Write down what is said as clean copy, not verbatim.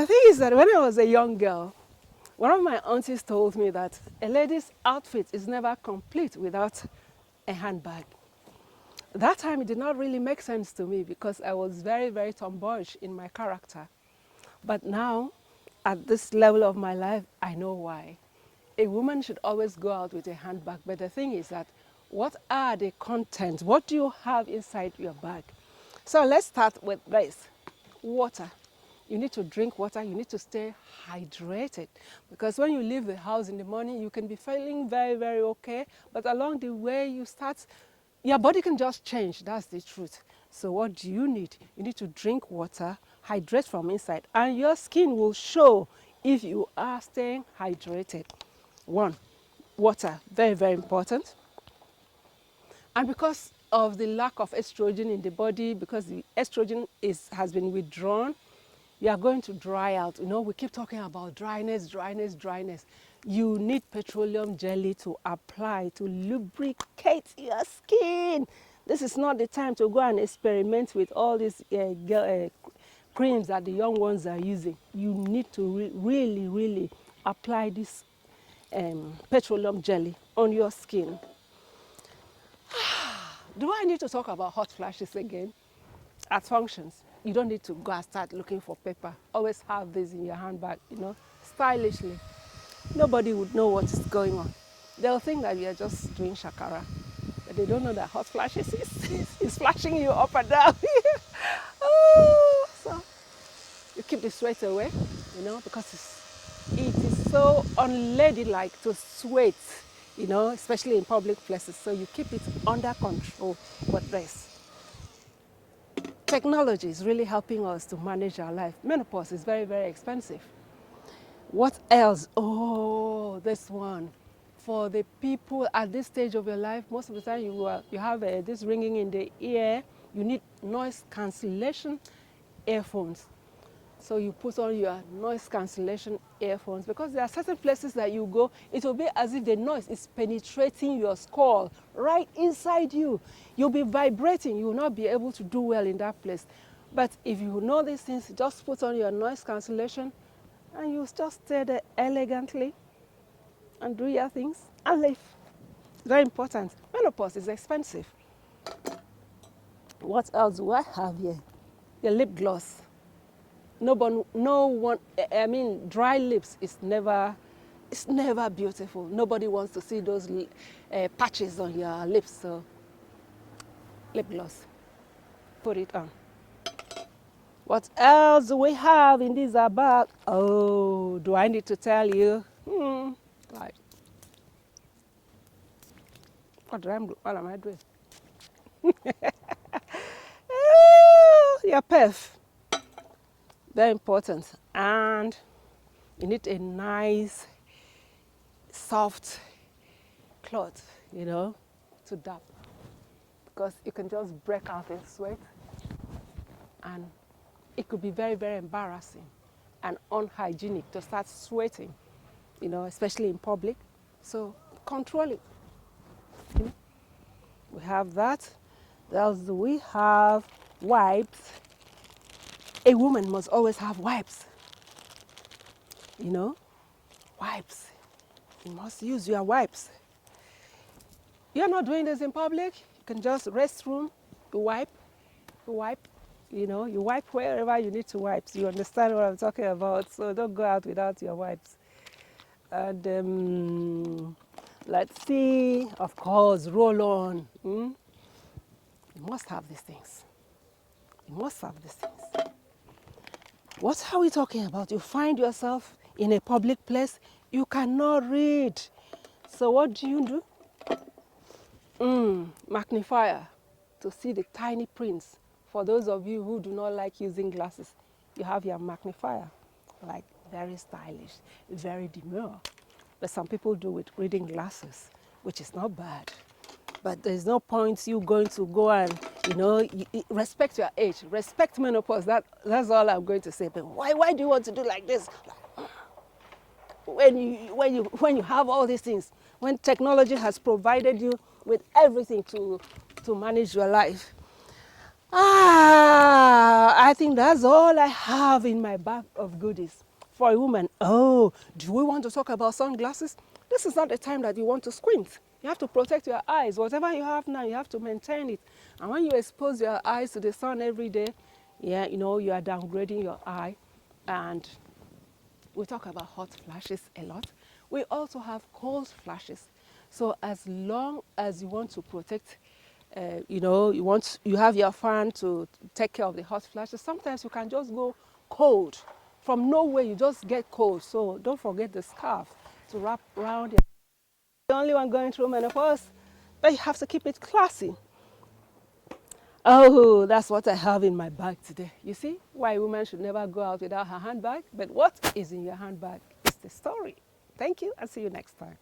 The thing is that when I was a young girl, one of my aunties told me that a lady's outfit is never complete without a handbag. That time it did not really make sense to me because I was very, very tomboyish in my character. But now, at this level of my life, I know why. A woman should always go out with a handbag. But the thing is that, what are the contents? What do you have inside your bag? So let's start with this. Water. You need to drink water. You need to stay hydrated. Because when you leave the house in the morning, you can be feeling very, very okay. But along the way, your body can just change. That's the truth. So what do you need? You need to drink water, hydrate from inside, and your skin will show if you are staying hydrated. One, water, very, very important. And because of the lack of estrogen in the body, because the estrogen has been withdrawn, you are going to dry out. You know, we keep talking about dryness, dryness, dryness. You need petroleum jelly to apply to lubricate your skin. This is not the time to go and experiment with all these creams that the young ones are using. You need to really, really apply this petroleum jelly on your skin. Do I need to talk about hot flashes again? At functions, you don't need to go and start looking for paper. Always have this in your handbag, you know, stylishly. Nobody would know what is going on. They'll think that you're just doing shakara, but they don't know that hot flashes is flashing you up and down. So you keep the sweat away, you know, because it is so unladylike to sweat, you know, especially in public places. So you keep it under control with this. Technology is really helping us to manage our life. Menopause is very, very expensive. What else? Oh, this one. For the people at this stage of your life, most of the time you have this ringing in the ear. You need noise cancellation earphones. So you put on your noise cancellation earphones, because there are certain places that you go, it will be as if the noise is penetrating your skull right inside you. You'll be vibrating. You will not be able to do well in that place. But if you know these things, just put on your noise cancellation and you just stay there elegantly and do your things and live. Very important. Menopause is expensive. What else do I have here? Your lip gloss. No one, I mean, dry lips is never beautiful. Nobody wants to see those patches on your lips. So lip gloss, put it on. What else do we have in this bag? Oh, do I need to tell you? Right. What am I doing? Your perf. Very important. And you need a nice, soft cloth, you know, to dab. Because you can just break out in sweat. And it could be very, very embarrassing and unhygienic to start sweating, you know, especially in public. So control it. You know? We have that. What else do we have? Wipes. A woman must always have wipes. You know, wipes. You must use your wipes. You're not doing this in public. You can just restroom, you wipe, you know, you wipe wherever you need to wipe. You understand what I'm talking about. So don't go out without your wipes. And let's see, of course, roll on. You must have these things. You must have these things. What are we talking about? You find yourself in a public place, you cannot read. So what do? Magnifier to see the tiny prints. For those of you who do not like using glasses, you have your magnifier, like very stylish, very demure. But some people do with reading glasses, which is not bad. But there's no point you going to go and, you know, respect your age, respect menopause. That's all I'm going to say. But why do you want to do like this? When you have all these things, when technology has provided you with everything to manage your life. I I think that's all I have in my bag of goodies for a woman. Oh, do we want to talk about sunglasses? This is not the time that you want to squint. You have to protect your eyes. Whatever you have now, you have to maintain it. And when you expose your eyes to the sun every day, yeah, you know, you are downgrading your eye. And we talk about hot flashes a lot. We also have cold flashes. So as long as you want to protect, you know, you have your fan to take care of the hot flashes. Sometimes you can just go cold. From nowhere, you just get cold. So don't forget the scarf to wrap around your. The only one going through menopause, but you have to keep it classy. Oh, that's what I have in my bag today. You see why a woman should never go out without her handbag? But what is in your handbag is the story. Thank you and see you next time.